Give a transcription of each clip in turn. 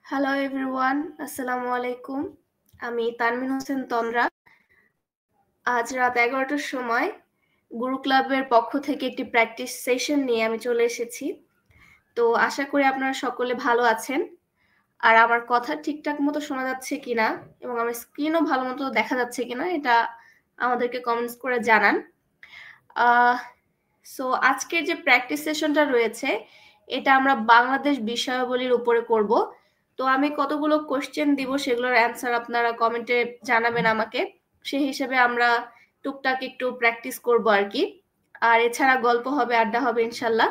Hello everyone, আসসালামু আলাইকুম। আমি তানমিন হোসেন তন্দ্রা। আজ রাত 11টার সময় গুরু ক্লাবের পক্ষ থেকে একটি প্র্যাকটিস সেশন নিয়ে আমি চলে এসেছি। তো আশা করি আপনারা সকলে ভালো আছেন। আর আমার কথা ঠিকঠাক মতো শোনা যাচ্ছে কিনা এবং আমার স্ক্রিনও ভালো মতো দেখা যাচ্ছে কিনা এটা আমাদেরকে কমেন্টস করে জানান। সো আজকের যে প্র্যাকটিস সেশনটা রয়েছে এটা আমরা বাংলাদেশ বিষয়াবলীর উপরে করব। তো আমি কতগুলো কোশ্চেন দিব, সেগুলোর অ্যান্সার আপনারা কমেন্টে জানাবেন আমাকে। সেই হিসেবে আমরা টুকটাক একটু প্র্যাকটিস করব আর কি। আর এছাড়া গল্প হবে, আড্ডা হবে ইনশাল্লাহ।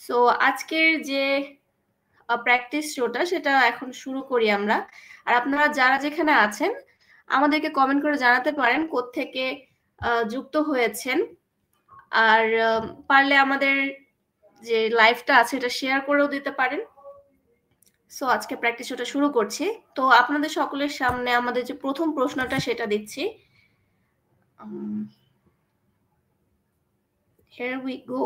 সো আজকের যে প্র্যাকটিস শোটা সেটা এখন শুরু করি আমরা। আর আপনারা যারা যেখানে আছেন আমাদেরকে কমেন্ট করে জানাতে পারেন কোত্থেকে যুক্ত হয়েছেন। আর পারলে আমাদের যে লাইভটা আছে এটা শেয়ার করেও দিতে পারেন। সো আজকে প্র্যাকটিস ওটা শুরু করছি। তো আপনাদের সকলের সামনে আমাদের যে প্রথম প্রশ্নটা সেটা দিচ্ছি। Here we go.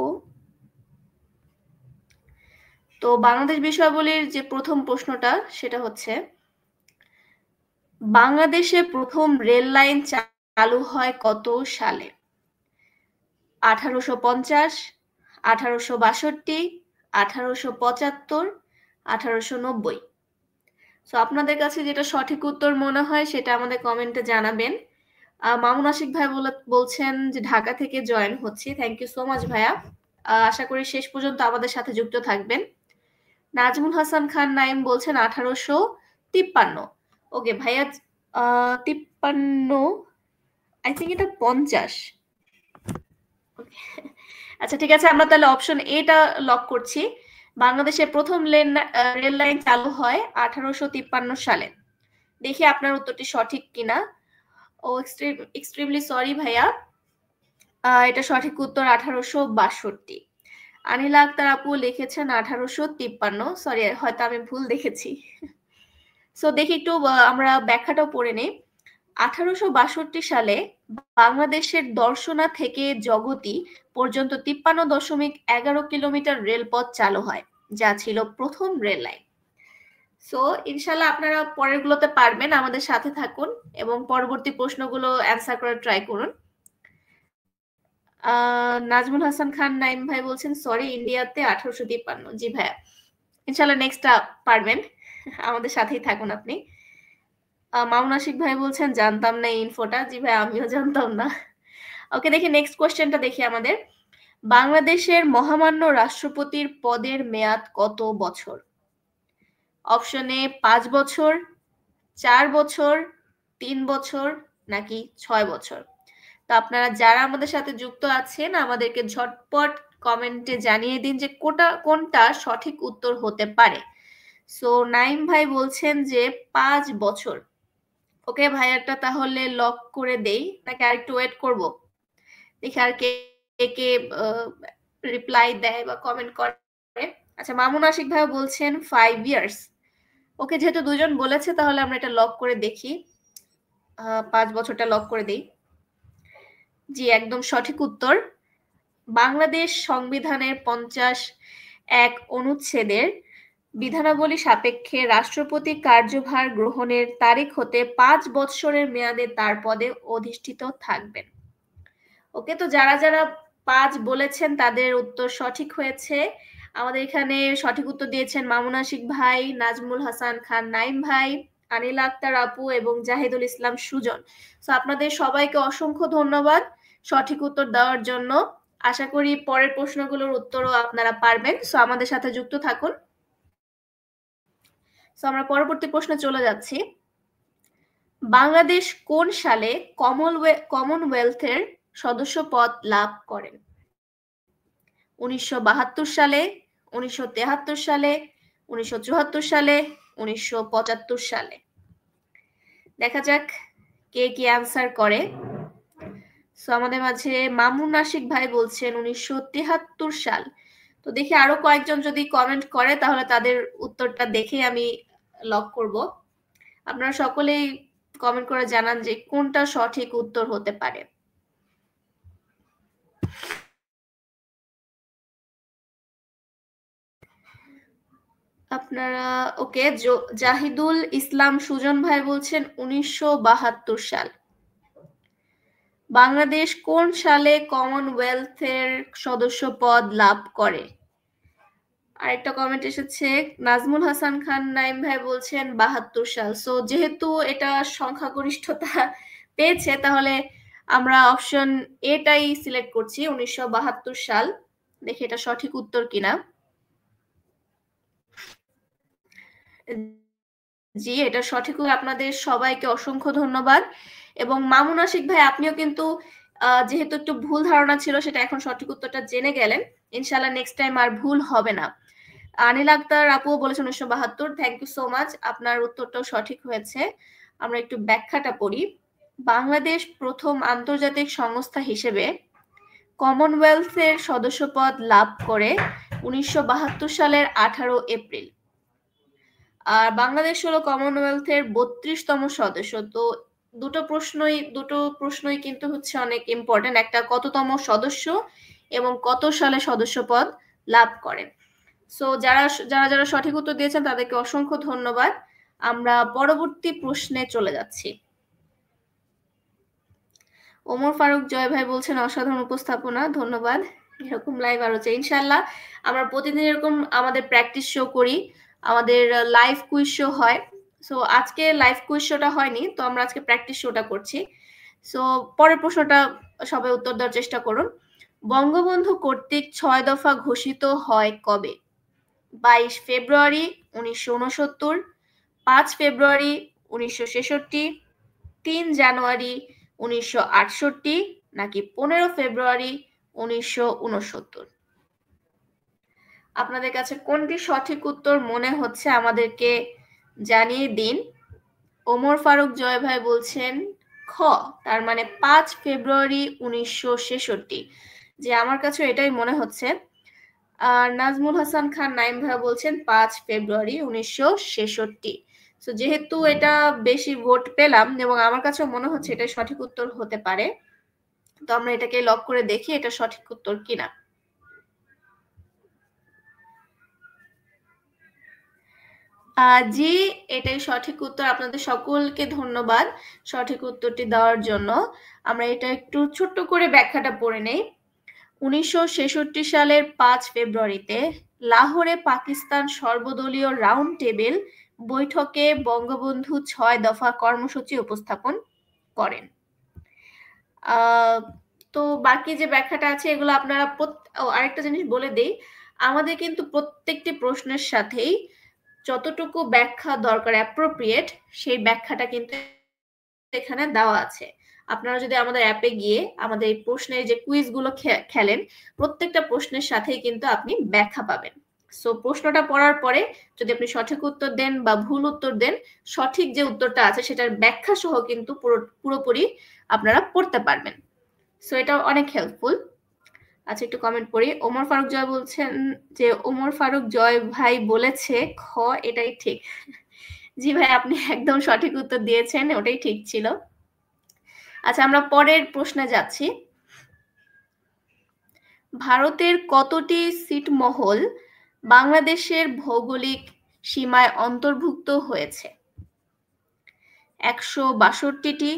তো বাংলাদেশ বিষয়াবলীর যে প্রথম প্রশ্নটা সেটা হচ্ছে, বাংলাদেশে প্রথম রেল লাইন চালু হয় কত সালে? 1850, 1862, 1875, 1890। সো আপনাদের কাছে যেটা সঠিক উত্তর মনে হয় সেটা আমাদের কমেন্টে জানাবেন। মামুন আশিক ভাই বলছেন যে ঢাকা থেকে জয়েন হচ্ছি। থ্যাংক ইউ সো মাচ ভাইয়া। আশা করি শেষ পর্যন্ত আমাদের সাথে যুক্ত থাকবেন। নাজমুল হাসান খান নাইম বলছেন 1853। ওকে ভাইয়া, 53, আই থিঙ্ক এটা 50। আচ্ছা ঠিক আছে, আমরা তাহলে অপশন এটা লক করছি। বাংলাদেশে প্রথম রেল লাইন চালু হয় 1853 সালে। দেখি আপনার উত্তরটি সঠিক কিনা। ও এক্সট্রিমলি সরি ভাইয়া, এটা সঠিক উত্তর 1862। আনিলা আক্তার আপু লিখেছেন 1853। সরি, হয়তো আমি ভুল দেখেছি। সো দেখি একটু আমরা ব্যাখ্যাটাও পড়ে নিই। 1862 সালে বাংলাদেশের দর্শনা থেকে জগতি পর্যন্ত 53.11 কিলোমিটার রেলপথ চালু হয়, যা ছিল প্রথম রেল লাইন। সো ইনশাল্লাহ আপনারা পরেরগুলোতে পারবেন, আমাদের সাথে থাকুন এবং পরবর্তী প্রশ্নগুলো অ্যান্সার করার ট্রাই করুন। নাজমুল হাসান খান নাইম ভাই বলছেন সরি, ইন্ডিয়াতে 1853। জি ভাইয়া, ইনশাল্লাহ নেক্সটটা পারবেন, আমাদের সাথেই থাকুন আপনি। মামুন আশিক ভাই বলছেন জানতাম না এই ইনফোটা। জি ভাই, আমিও জানতাম না। ওকে, দেখি নেক্সট কোশ্চেনটা দেখি আমাদের। বাংলাদেশের মহামান্য রাষ্ট্রপতির পদের মেয়াদ কত বছর? অপশনে 5 বছর, 4 বছর, 3 বছর নাকি 6 বছর? তো আপনারা যারা আমাদের সাথে যুক্ত আছেন আমাদেরকে ঝটপট কমেন্টে জানিয়ে দিন যে কোনটা সঠিক উত্তর হতে পারে। সো নাইম ভাই বলছেন যে 5 বছর। ওকে ভাইয়াটা তাহলে লক করে দেই নাকি আরেকটু ওয়েট করব? দেখি আর কে কে রিপ্লাই দেয় বা কমেন্ট করে। আচ্ছা, মামুন আশিক ভাই বলছেন 5 ইয়ার্স। ওকে, যেহেতু দুজন বলেছে তাহলে আমরা এটা লক করে দেখি। 5 বছরটা লক করে দেই। জি, একদম সঠিক উত্তর। বাংলাদেশ সংবিধানের 51 অনুচ্ছেদের বিধানাবলী সাপেক্ষে রাষ্ট্রপতি কার্যভার গ্রহণের তারিখ হতে 5 বৎসরের মেয়াদে তার পদে অধিষ্ঠিত থাকবেন। ওকে, তো যারা যারা 5 বলেছেন তাদের উত্তর সঠিক হয়েছে। আমাদের এখানে সঠিক উত্তর দিয়েছেন মামুন আশিক ভাই, নাজমুল হাসান খান নাইম ভাই, আনিলা আক্তার আপু এবং জাহিদুল ইসলাম সুজন। সো আপনাদের সবাইকে অসংখ্য ধন্যবাদ সঠিক উত্তর দেওয়ার জন্য। আশা করি পরের প্রশ্নগুলোর উত্তরও আপনারা পারবেন। সো আমাদের সাথে যুক্ত থাকুন। সো আমরা পরবর্তী প্রশ্নে চলে যাচ্ছি। বাংলাদেশ কোন সালে কমনওয়েলথের সদস্যপদ লাভ করেন? 1972 সালে, 1973 সালে, 1974 সালে, 1975 সালে? দেখা যাক কে কি অ্যান্সার করে। সো আমাদের মাঝে মামুন আশিক ভাই বলছেন 1973 সাল। তো দেখি আরো কয়েকজন যদি কমেন্ট করে তাহলে তাদের উত্তরটা দেখে আমি লক করব। আপনারা সকলেই কমেন্ট করে জানান যে কোনটা সঠিক উত্তর হতে পারে। আপনারা ওকে। জাহিদুল ইসলাম সুজন ভাই বলছেন 1972 সাল। বাংলাদেশ কোন সালে কমনওয়েলথের সদস্য পদ লাভ করে? আরেকটা কমেন্ট এসেছে, নাজমুল হাসান খান নাইম ভাই বলছেন 72 সাল। সো যেহেতু এটা সংখ্যাগরিষ্ঠতা পেয়েছে, তাহলে আমরা অপশন এটাই সিলেক্ট করছি, 1972 সাল। দেখি এটা সঠিক উত্তর কিনা। জি, এটা সঠিক। আপনাদের সবাইকে অসংখ্য ধন্যবাদ। এবং মামুন আশিক ভাই, আপনিও কিন্তু যেহেতু একটু ভুল ধারণা ছিল, সেটা এখন সঠিক উত্তরটা জেনে গেলেন। ইনশাল্লাহ নেক্সট টাইম আর ভুল হবে না। আনিল আক্তার আপুও বলেছেন 1972। থ্যাংক ইউ সো মাচ, আপনার উত্তরটাও সঠিক হয়েছে। আমরা একটু ব্যাখ্যাটা পড়ি। বাংলাদেশ প্রথম আন্তর্জাতিক সংস্থা হিসেবে কমনওয়েলথের সদস্যপদ লাভ করে 1972 সালের 18 এপ্রিল। আর বাংলাদেশ হলো কমনওয়েলথের 32তম সদস্য। তো দুটো প্রশ্নই কিন্তু হচ্ছে অনেক ইম্পর্টেন্ট, একটা কততম সদস্য এবং কত সালে সদস্যপদ লাভ করেন। সো যারা যারা যারা সঠিক উত্তর দিয়েছেন তাদেরকে অসংখ্য ধন্যবাদ। আমরা পরবর্তী প্রশ্নে চলে যাচ্ছি। ওমর ফারুক জয় ভাই বলছেন অসাধারণ উপস্থাপনা, ধন্যবাদ। এরকম লাইভ আরো চাই ইনশাল্লাহ। আমরা প্রতিদিন এরকম আমাদের প্র্যাকটিস শো করি, আমাদের লাইভ কুইজ শো হয়। সো আজকে লাইভ কুইজ শোটা হয়নি, তো আমরা আজকে প্র্যাকটিস শোটা করছি। সো পরের প্রশ্নটা সবাই উত্তর দেওয়ার চেষ্টা করুন। বঙ্গবন্ধু কর্তৃক 6 দফা ঘোষিত হয় কবে? 22 ফেব্রুয়ারি 1969, 5 ফেব্রুয়ারি 1966, 3 জানুয়ারি 1968, নাকি 15 ফেব্রুয়ারি 1969? আপনাদের কাছে কোনটি সঠিক উত্তর মনে হচ্ছে আমাদেরকে জানিয়ে দিন। ওমর ফারুক জয় ভাই বলছেন খ, তার মানে 5 ফেব্রুয়ারি 1966। যে আমার কাছে এটাই মনে হচ্ছে। আর নাজমুল হাসান খান নাইম ভাই বলছেন 5 ফেব্রুয়ারি 1966। তো যেহেতু এটা বেশি ভোট পেলাম এবং আমার কাছেও মনে হচ্ছে এটা সঠিক উত্তর হতে পারে, তো আমরা এটাকে লক করে দেখি এটা সঠিক উত্তর কিনা। জি, এটাই সঠিক উত্তর। আপনাদের সকলকে ধন্যবাদ সঠিক উত্তরটি দেওয়ার জন্য। আমরা এটা একটু ছোট্ট করে ব্যাখ্যাটা পড়ে নেই। 1966 সালের 5 ফেব্রুয়ারিতে লাহোরে পাকিস্তান সর্বদলীয় রাউন্ড টেবিল বৈঠকে বঙ্গবন্ধু 6 দফা কর্মসূচি উপস্থাপন করেন। তো বাকি যে ব্যাখ্যাটা আছে এগুলো আপনারা আরেকটা জিনিস বলে দেই, আমাদের কিন্তু প্রত্যেকটি প্রশ্নের সাথেই যতটুকু ব্যাখ্যা দরকার অ্যাপ্রোপ্রিয়েট, সেই ব্যাখ্যাটা কিন্তু এখানে দেওয়া আছে। আপনারা যদি আমাদের অ্যাপে গিয়ে আমাদের এই প্রশ্নের যে কুইজগুলো খেলেন, প্রত্যেকটা প্রশ্নের সাথেই কিন্তু আপনি ব্যাখ্যা পাবেন। সো প্রশ্নটা পড়ার পরে যদি আপনি সঠিক উত্তর দেন বা ভুল উত্তর দেন, সঠিক যে উত্তরটা আছে সেটার ব্যাখ্যা সহ কিন্তু পুরোপুরি আপনারা পড়তে পারবেন। সো এটা অনেক হেল্পফুল। আচ্ছা, একটু কমেন্ট পড়ি। ওমর ফারুক জয় বলছেন যে ওমর ফারুক জয় ভাই বলেছে খ, এটাই ঠিক। জি ভাই, আপনি একদম সঠিক উত্তর দিয়েছেন, ওটাই ঠিক ছিল। আচ্ছা, আমরা পরের প্রশ্নে যাচ্ছি। ভারতের কতটি ছিটমহল বাংলাদেশের ভৌগোলিক সীমায় অন্তর্ভুক্ত হয়েছে? 162টি,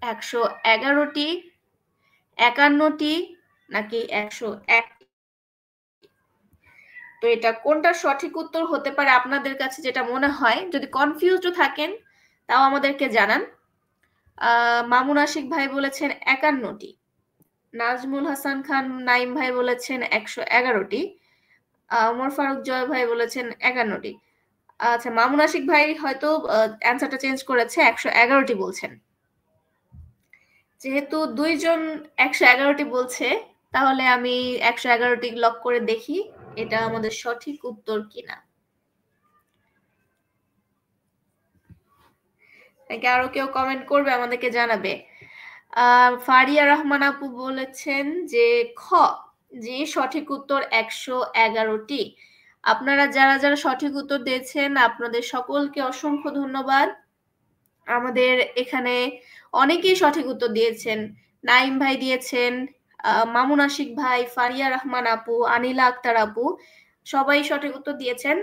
111টি, 51টি, নাকি 101? তো এটা কোনটা সঠিক উত্তর হতে পারে আপনাদের কাছে যেটা মনে হয়? যদি কনফিউজড থাকেন তাও আমাদেরকে জানান। মামুন আশিক ভাই বলেছেন 51টি, নাজমুল হাসান খান নাইম ভাই বলেছেন 111টি, ওমর ফারুক জয় ভাই বলেছেন 51টি। আচ্ছা, মামুন আশিক ভাই হয়তো অ্যান্সারটা চেঞ্জ করেছে, 111টি বলছেন। যেহেতু দুইজন 111টি বলছে, তাহলে আমি 111টি লক করে দেখি এটা আমাদের সঠিক উত্তর কিনা। নাকি আরো কেউ কমেন্ট করবে, আমাদেরকে জানাবে। ফারিয়া রহমান আপু বলেছেন যে খ, যে সঠিক উত্তর 111টি। আপনারা যারা যারা সঠিক উত্তর দিয়েছেন আপনাদের সকলকে অসংখ্য ধন্যবাদ। আমাদের এখানে অনেকেই সঠিক উত্তর দিয়েছেন। নাইম ভাই দিয়েছেন, মামুন আশিক ভাই, ফারিয়া রহমান আপু, আনিলা আক্তার আপু, সবাই সঠিক উত্তর দিয়েছেন।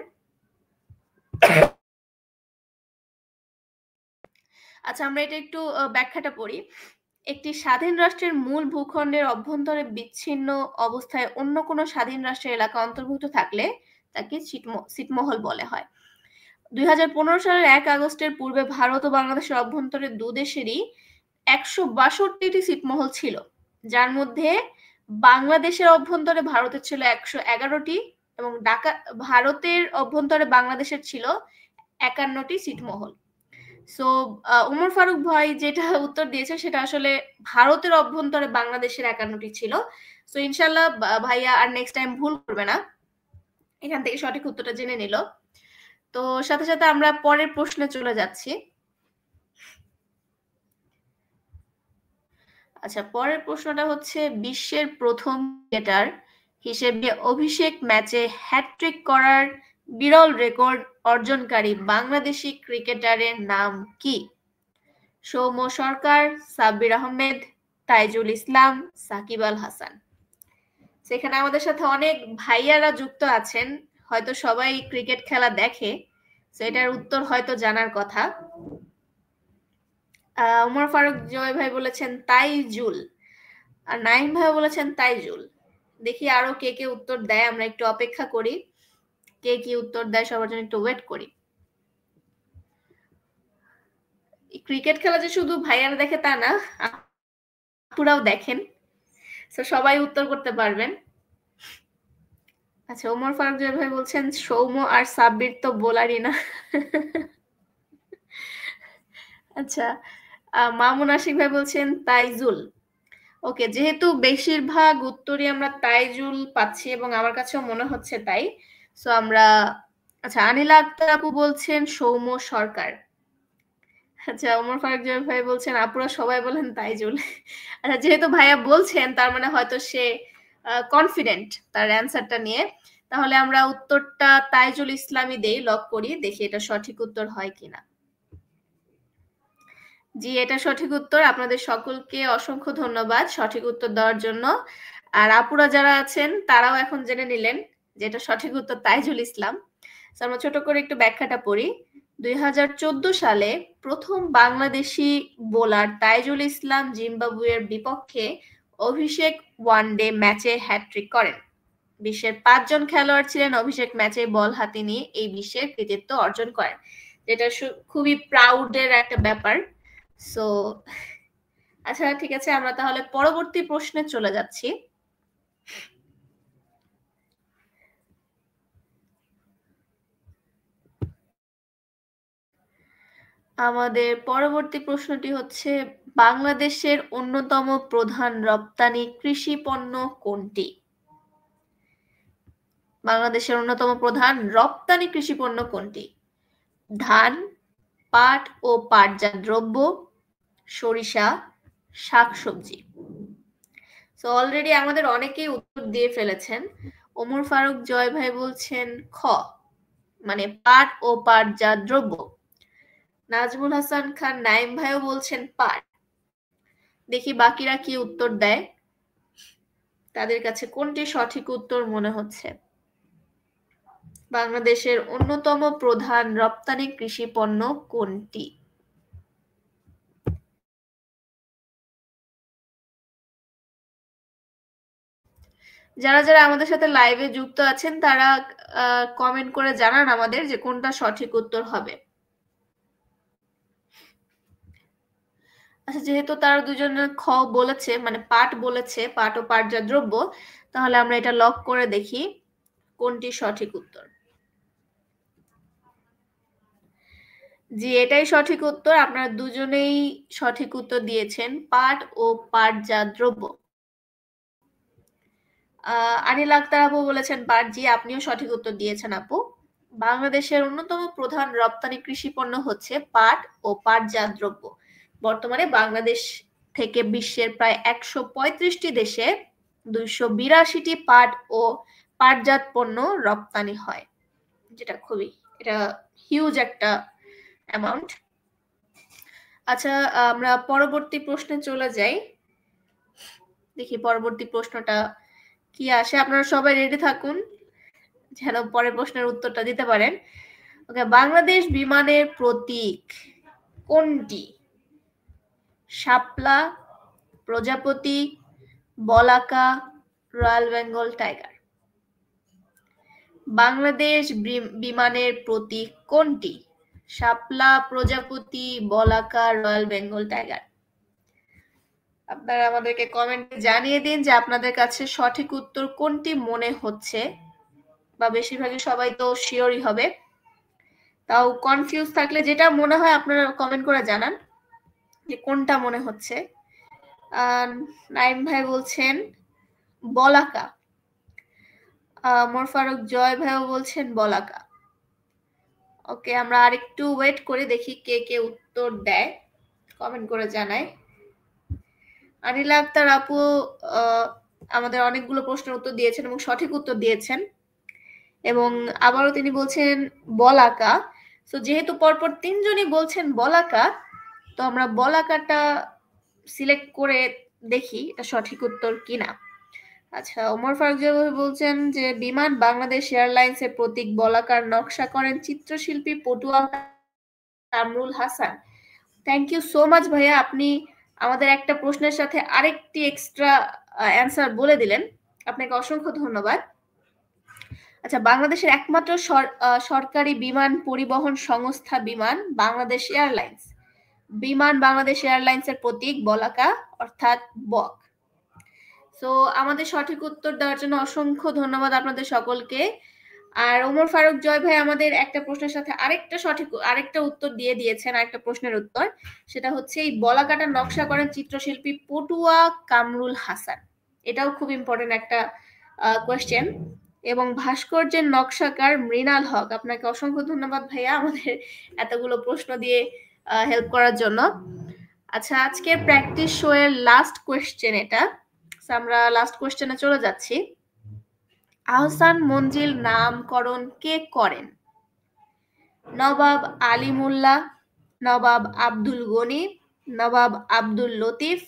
আচ্ছা, আমরা এটা একটু ব্যাখ্যাটা পড়ি। একটি স্বাধীন রাষ্ট্রের মূল ভূখণ্ডের অভ্যন্তরে বিচ্ছিন্ন অবস্থায় অন্য কোনো স্বাধীন রাষ্ট্রের এলাকা অন্তর্ভুক্ত থাকলে তাকে ছিটমহল বলা হয়। ২০১৫ সালের ১ আগস্টের পূর্বে ভারত ও বাংলাদেশের অভ্যন্তরে দুদেশেরই ১৬২টি ছিটমহল ছিল, যার মধ্যে বাংলাদেশের অভ্যন্তরে ভারতের ছিল ১১১টি এবং ভারতের অভ্যন্তরে বাংলাদেশের ছিল ৫১টি ছিটমহল। সো উমর ফারুক ভাই যেটা উত্তর দিয়েছে সেটা আসলে ভারতের অভ্যন্তরে বাংলাদেশের ৫১টি ছিল। সো ইনশাআল্লাহ ভাইয়া আর নেক্সট টাইম ভুল করবে না। এখান থেকে সঠিক উত্তরটা জেনে নিল। তো সাথে, সাথে আমরা পরের প্রশ্নে চলে যাচ্ছি। আচ্ছা, পরের প্রশ্নটা হচ্ছে বিশ্বের প্রথম ক্রিকেটার হিসেবে অভিষেক ম্যাচে হ্যাট্রিক করার বিরল রেকর্ড অর্জনকারী বাংলাদেশি ক্রিকেটারের নাম কি? সৌম্য সরকার, সাব্বির আহমেদ, তাইজুল ইসলাম, সাকিব আল হাসান। সেখানে আমাদের সাথে অনেক ভাইয়ারা যুক্ত আছেন, হয়তো সবাই ক্রিকেট খেলা দেখে, সেটার উত্তর হয়তো জানার কথা। উমর ফারুক জয় ভাই বলেছেন তাইজুল, আর নাইম ভাই বলেছেন তাইজুল। দেখি আরো কে কে উত্তর দেয়, আমরা একটু অপেক্ষা করি কে কি উত্তর দেয়, সবার জন্য একটু ওয়েট করি। ক্রিকেট খেলা যে শুধু ভাইয়ারা দেখে তা না, আপুরাও দেখেন, তো সবাই উত্তর করতে পারবেন। আচ্ছা, ওমর ফারুক জয় ভাই বলছেন সৌম্য আর সাব্বির তো বোলারই না। আচ্ছা, মামুন আশিক ভাই বলছেন তাইজুল। ওকে, যেহেতু বেশিরভাগ উত্তরই আমরা তাইজুল পাচ্ছি এবং আমার কাছেও মনে হচ্ছে তাই, সো আমরা আচ্ছা, আনিলা আক্তার আপু বলছেন সৌম্য সরকার। আচ্ছা, ওমর ফারুক জয় ভাই বলছেন আপুরা সবাই বলেন তাইজুল। আচ্ছা, যেহেতু ভাইয়া বলছেন তার মানে হয়তো সে কনফিডেন্ট তার অ্যান্সারটা নিয়ে, তাহলে আমরা উত্তরটা তাইজুল ইসলামই দেই, লক করি, দেখি এটা সঠিক উত্তর হয় কিনা। জি, এটা সঠিক উত্তর। আপনাদের সকলকে অসংখ্য ধন্যবাদ সঠিক উত্তর দেওয়ার জন্য। আর আপুরা যারা আছেন তারাও এখন জেনে নিলেন যে এটা সঠিক উত্তর তাইজুল ইসলাম। আমরা ছোট করে একটু ব্যাখ্যাটা পড়ি। ২০১৪ সালে প্রথম বাংলাদেশি বোলার তাইজুল ইসলাম জিম্বাবুয়ের বিপক্ষে অভিষেক ওয়ানডে ম্যাচে হ্যাট্রিক করেন। বিশ্বের ৫ জন খেলোয়াড় ছিলেন অভিষেক ম্যাচে বল হাতে নিয়ে এই বিশ্বের কৃতিত্ব অর্জন করেন, যেটা খুবই প্রাউডের একটা ব্যাপার। সো আচ্ছা, ঠিক আছে, আমরা তাহলে পরবর্তী প্রশ্নে চলে যাচ্ছি। আমাদের পরবর্তী প্রশ্নটি হচ্ছে বাংলাদেশের অন্যতম প্রধান রপ্তানি কৃষি পণ্য কোনটি? বাংলাদেশের অন্যতম প্রধান রপ্তানি কৃষি পণ্য কোনটি? ধান, পাট ও পাটজাত দ্রব্য, সরিষা, শাকসবজি। সো অলরেডি আমাদের অনেকেই উত্তর দিয়ে ফেলেছেন। ওমর ফারুক জয় ভাই বলছেন খ, মানে পাট ও পাটজাত দ্রব্য। নাজমুল হাসান খান নাইম ভাইও বলছেন পাট। দেখি বাকিরা কি উত্তর দেয়, তাদের কাছে কোনটি সঠিক উত্তর মনে হচ্ছে। বাংলাদেশের অন্যতম প্রধান রপ্তানি কৃষি পণ্য কোনটি? যারা যারা আমাদের সাথে লাইভে যুক্ত আছেন তারা কমেন্ট করে জানান আমাদের যে কোনটা সঠিক উত্তর হবে। আচ্ছা, যেহেতু তারা দুজনে খ বলেছে, মানে পাট বলেছে, পাট ও পাটজাত দ্রব্য, তাহলে আমরা এটা লক করে দেখি কোনটি সঠিক উত্তর। জি, এটাই সঠিক উত্তর। আপনারা দুজনেই সঠিক উত্তর দিয়েছেন, পাট ও পাটজাত দ্রব্য। আনিল আক্তার আপু বলেছেন পাট। জি, আপনিও সঠিক উত্তর দিয়েছেন আপু। বাংলাদেশের অন্যতম প্রধান রপ্তানি কৃষি পণ্য হচ্ছে পাট ও পাটজাত দ্রব্য। বর্তমানে বাংলাদেশ থেকে বিশ্বের প্রায় ১৩৫টি দেশে ২৮২টি পাট ও পাটজাত পণ্য রপ্তানি হয়, যেটা খুবই এটা হিউজ একটা অ্যামাউন্ট। আচ্ছা, আমরা পরবর্তী প্রশ্নে চলে যাই। দেখি পরবর্তী প্রশ্নটা কি আসে। আপনারা সবাই রেডি থাকুন যেন পরের প্রশ্নের উত্তরটা দিতে পারেন। ওকে, বাংলাদেশ বিমানের প্রতীক কোনটি? শাপলা, প্রজাপতি, বলাকা, রয়্যাল বেঙ্গল টাইগার। বাংলাদেশ বিমানের প্রতীক কোনটি? শাপলা, প্রজাপতি, বলাকা, রয়্যাল বেঙ্গল টাইগার। আপনারা আমাদেরকে কমেন্টে জানিয়ে দিন যে আপনাদের কাছে সঠিক উত্তর কোনটি মনে হচ্ছে, বা বেশিরভাগই সবাই তো শিওরই হবে, তাও কনফিউজ থাকলে যেটা মনে হয় আপনারা কমেন্ট করে জানান যে কোনটা মনে হচ্ছে। নাইম ভাই বলছেন বলাকা, মোর ফারুক জয় ভাইও বলছেন বলাকা। ওকে, আমরা আরেকটু ওয়েট করে দেখি কে কে উত্তর দেয়, কমেন্ট করে জানায়। আনিলা আক্তার আপু আমাদের অনেকগুলো প্রশ্নের উত্তর দিয়েছেন এবং সঠিক উত্তর দিয়েছেন, এবং আবারও তিনি বলছেন বলাকা। তো যেহেতু পরপর তিনজনই বলছেন বলাকা, তো আমরা বলাকাটা সিলেক্ট করে দেখি এটা সঠিক উত্তর কিনা। আচ্ছা, ওমর ফারুক বলছেন যে বিমান বাংলাদেশ এয়ারলাইন্সের প্রতীক বলাকার নকশা করেন চিত্রশিল্পী পটুয়া Kamrul Hasan. Thank you so much ভাইয়া, আপনি আমাদের একটা প্রশ্নের সাথে আরেকটি এক্সট্রা অ্যান্সার বলে দিলেন, আপনাকে অসংখ্য ধন্যবাদ। আচ্ছা, বাংলাদেশের একমাত্র সরকারি বিমান পরিবহন সংস্থা বিমান বাংলাদেশ এয়ারলাইন্স। বিমান বাংলাদেশ এয়ারলাইন্সের প্রতীক বলাকা অর্থাৎ বক। সো আমাদের সঠিক উত্তর দেওয়ার জন্য অসংখ্য ধন্যবাদ আপনাদের সকলকে। আর ওমর ফারুক জয় ভাই আমাদের একটা প্রশ্নের সাথে আরেকটা উত্তর দিয়ে দিয়েছেন, আরেকটা প্রশ্নের উত্তর, সেটা হচ্ছে এই বলাকাটার নকশা করেন চিত্রশিল্পী পটুয়া কামরুল হাসান। এটাও খুব ইম্পর্টেন্ট একটা কোয়েশ্চেন। এবং ভাস্কর্যের নকশাকার মৃণাল হক। আপনাকে অসংখ্য ধন্যবাদ ভাইয়া আমাদের এতগুলো প্রশ্ন দিয়ে হেল্প করার জন্য। আচ্ছা, আজকের প্র্যাকটিস শো এর লাস্ট কোয়েশ্চেন এটা, আমরা লাস্ট কোয়েশ্চেনে চলে যাচ্ছি। আহসান মঞ্জিল নামকরণ কে করেন? নবাব আলিমুল্লাহ, নবাব আব্দুল গনি, নবাব আব্দুল লতিফ,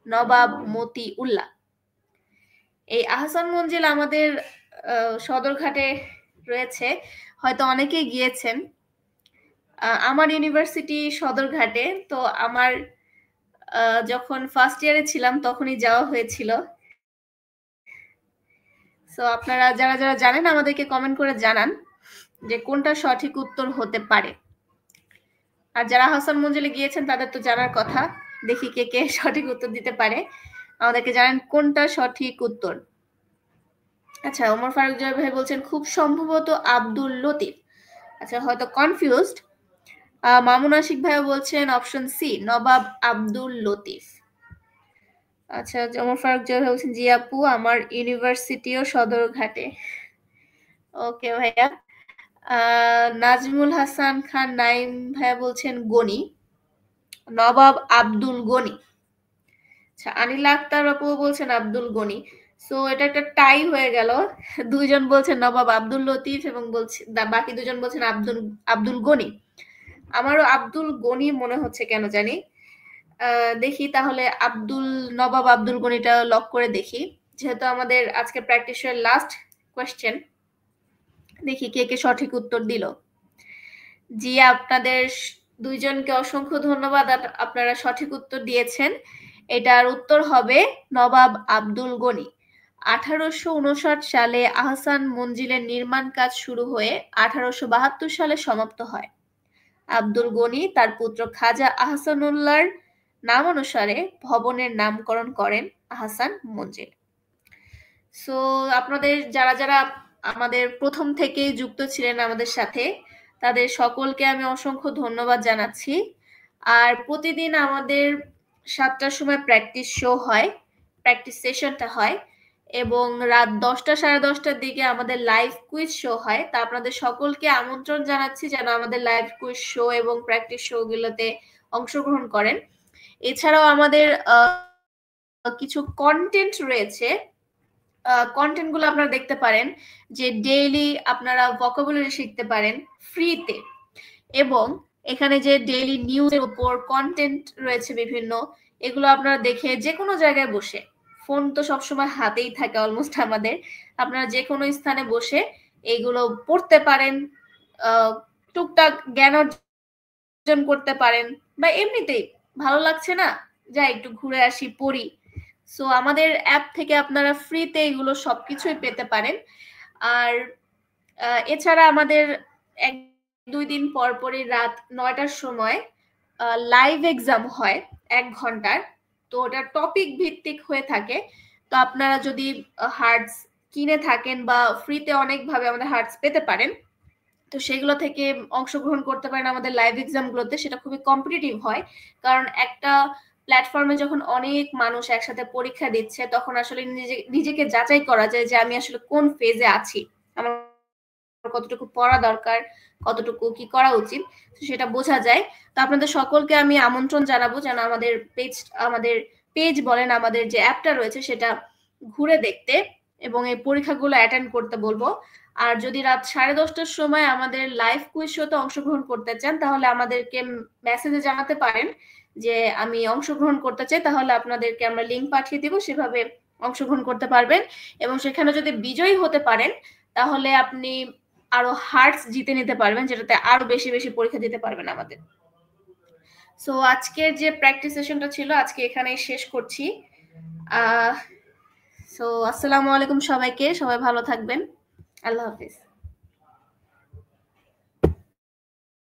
নবাব মতি উল্লাহ। এই আহসান মঞ্জিল আমাদের সদরঘাটে রয়েছে, হয়তো অনেকেই গিয়েছেন। আমার ইউনিভার্সিটি সদরঘাটে, তো আমার যখন ফার্স্ট ইয়ারে ছিলাম তখনই যাওয়া হয়েছিল। সো আপনারা যারা যারা জানেন আমাদেরকে কমেন্ট করে জানান যে কোনটা সঠিক উত্তর হতে পারে। আর যারা আহসান মঞ্জিলে গিয়েছেন তাদের তো জানার কথা, দেখি কে কে সঠিক উত্তর দিতে পারে, আমাদেরকে জানান কোনটা সঠিক উত্তর। আচ্ছা, ওমর ফারুক জয় ভাই বলছেন খুব সম্ভবত আব্দুল লতিফ। আচ্ছা, হয়তো কনফিউজড। মামুন আশিক ভাইও বলছেন অপশন সি, নবাব আব্দুল লতিফ। আচ্ছা, ওমর ফারুক জয় ভাই বলছেন জি আপু, আমার ইউনিভার্সিটিও সদরঘাটে। ওকে ভাইয়া। নাজমুল হাসান খান নাইম ভাইয়া বলছেন গনি, নবাব আব্দুল গনি। আচ্ছা, আনিলা আক্তার আপু বলছেন আব্দুল গনি। সো এটা একটা টাই হয়ে গেল, দুইজন বলছেন নবাব আব্দুল লতিফ এবং বাকি দুজন বলছেন আব্দুল গনি। আমারও আব্দুল গনি মনে হচ্ছে কেন জানি। দেখি তাহলে নবাব আব্দুল গনিটা লক করে দেখি, যেহেতু আমাদের আজকে প্র্যাকটিসের লাস্ট কোয়েশ্চেন। দেখি কে কে সঠিক উত্তর দিল। জি, আপনাদের দুইজনকে অসংখ্য ধন্যবাদ, আপনারা সঠিক উত্তর দিয়েছেন। এটার উত্তর হবে নবাব আব্দুল গনি। 1859 সালে আহসান মঞ্জিলের নির্মাণ কাজ শুরু হয়ে 1872 সালে সমাপ্ত হয়। আব্দুল গনি তার পুত্র খাজা আহসানুল্লাহর নাম অনুসারে ভবনের নামকরণ করেন আহসান মঞ্জিল। সো আপনাদের যারা যারা আমাদের প্রথম থেকেই যুক্ত ছিলেন আমাদের সাথে, তাদের সকলকে আমি অসংখ্য ধন্যবাদ জানাচ্ছি। আর প্রতিদিন আমাদের 7টার সময় প্র্যাকটিস শো হয়, প্র্যাকটিস সেশনটা হয়, এবং রাত 10টা 10:30টার দিকে আমাদের লাইভ কুইজ শো হয়। তা আপনাদের সকলকে আমন্ত্রণ জানাচ্ছি যেন আমাদের লাইভ কুইজ শো এবং প্র্যাকটিস শো গুলোতে অংশগ্রহণ করেন। এছাড়াও আমাদের কিছু কন্টেন্ট রয়েছে, কন্টেন্ট গুলো আপনারা দেখতে পারেন, যে ডেইলি আপনারা ভোকাবুলারি শিখতে পারেন ফ্রিতে, এবং এখানে যে ডেইলি নিউজের উপর কন্টেন্ট রয়েছে বিভিন্ন, এগুলো আপনারা দেখে যে কোনো জায়গায় বসে, ফোন তো সবসময় হাতেই থাকে অলমোস্ট আমাদের, আপনারা যে কোনো স্থানে বসে এইগুলো পড়তে পারেন, টুকটাক জ্ঞান অর্জন করতে পারেন, বা এমনিতেই ভালো লাগছে না, যাই একটু ঘুরে আসি, পড়ি। সো আমাদের অ্যাপ থেকে আপনারা ফ্রিতে এগুলো সবকিছুই পেতে পারেন। আর এছাড়া আমাদের 1-2 দিন পর পরই রাত 9টার সময় লাইভ এক্সাম হয় 1 ঘন্টার। তো ওটা টপিক ভিত্তিক হয়ে থাকে। তো আপনারা যদি হার্টস কিনে থাকেন বা ফ্রিতে অনেকভাবে আমাদের হার্টস পেতে পারেন, তো সেগুলো থেকে অংশগ্রহণ করতে পারেন আমাদের লাইভ এক্সামগুলোতে। সেটা খুবই কম্পিটিটিভ হয়, কারণ একটা প্ল্যাটফর্মে যখন অনেক মানুষ একসাথে পরীক্ষা দিচ্ছে, তখন আসলে নিজেকে যাচাই করা যায় যে আমি আসলে কোন ফেজে আছি, আমার কতটুকু পড়া দরকার, কতটুকু কি করা উচিত, সেটা বোঝা যায়। তো আপনাদের সকলকে আমি আমন্ত্রণ জানাবো যেন আমাদের পেজ বলেন, আমাদের যে অ্যাপটা রয়েছে সেটা ঘুরে দেখতে এবং এই পরীক্ষাগুলো অ্যাটেন্ড করতে বলবো। আর যদি রাত 10:30টার সময় আমাদের লাইভ কুইজ শোতে অংশগ্রহণ করতে চান, তাহলে আমাদেরকে মেসেজে জানাতে পারেন যে আমি অংশগ্রহণ করতে চাই, তাহলে আপনাদেরকে আমরা লিঙ্ক পাঠিয়ে দিব, সেভাবে অংশগ্রহণ করতে পারবেন। এবং সেখানে যদি বিজয়ী হতে পারেন, তাহলে আপনি আরো হার্টস জিতে নিতে পারবেন, যেটাতে আরো বেশি বেশি পরীক্ষা দিতে পারবেন আমাদের। সো আজকের যে প্র্যাকটিস সেশনটা ছিল আজকে এখানেই শেষ করছি। সো আসসালামু আলাইকুম সবাইকে, সবাই ভালো থাকবেন। আল্লাহ হাফিজ।